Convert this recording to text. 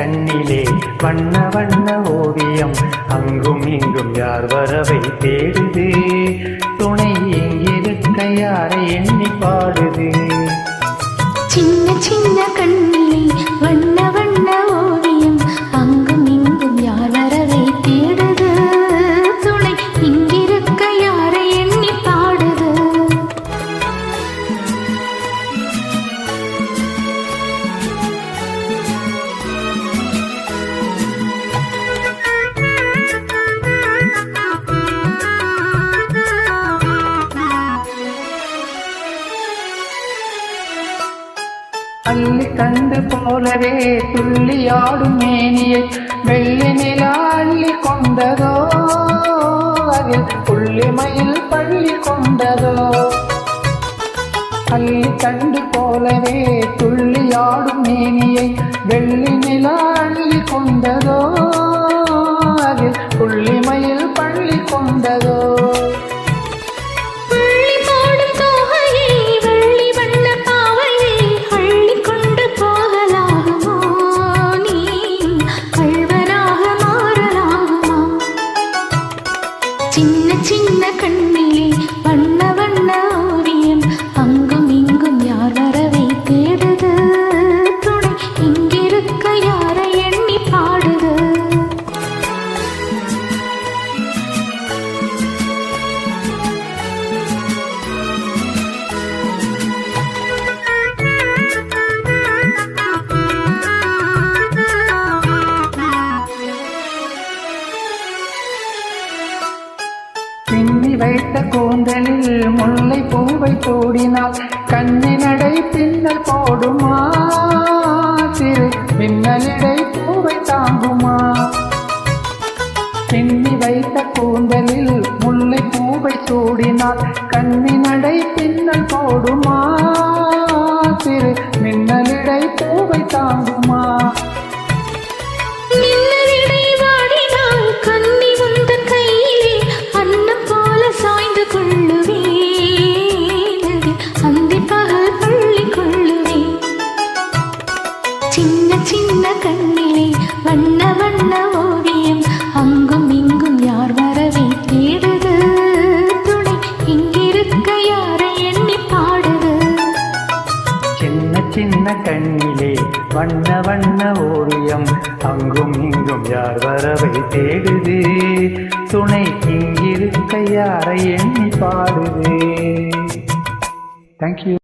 கண்ணிலே வண்ண வண்ண ஓவியம் அங்கும் இங்கும் யார் வரவை தேடுது துணை எங்கிருக்க யாரை எண்ணி பாடுது சின்ன சின்ன கண்ணிலே வண்ண வண்ண ஓவியம் அங்கும் இங்கும் யார் வரவை தேடுது துணை இங்கிருக்க யாரை எண்ணி பாடுது அள்ளி கண்டு போலவே துள்ளியாடும் மேனியை வெள்ளி நிலா அள்ளி கொண்டதோ அதில் புள்ளிமயில் பள்ளி கொண்டதோ அள்ளி கண்டு போலவே துள்ளியாடும் மேனியை வெள்ளி நிலா அள்ளி கொண்டதோ அதில் புள்ளிமயில் பள்ளி கொண்டதோ சின்ன சின்ன கண்ணிலே வண்ண வண்ண ஓவியம் அங்கும் இங்கும் யார் வரவை தேடுது துணை இங்கிருக்க யாரை எண்ணி பாடுது பின்னி வைத்த கூந்தலில் முல்லை பூவை சூடினால் கண்ணி நடை பின்னல் போடுமா சிறு பின்னலிடை பூவை தாங்குமா பின்னி வைத்த கூந்தலில் முல்லை பூவை சூடினால் கண்ணி நடை பின்னல் போடுமா சிறு மின்னலிடை பூவை தாங்குமா சின்ன சின்ன கண்ணிலே வண்ண வண்ண ஓவியம் அங்கும் இங்கும் யார் வரவை தேடுது துணை இங்கிருக்க யாரை எண்ணி பாடுது சின்ன சின்ன கண்ணிலே வண்ண வண்ண ஓவியம் அங்கும் இங்கும் யார் வரவை தேடுது துணை இங்கிருக்க யாரை எண்ணி பாடுது. தேங்க்யூ.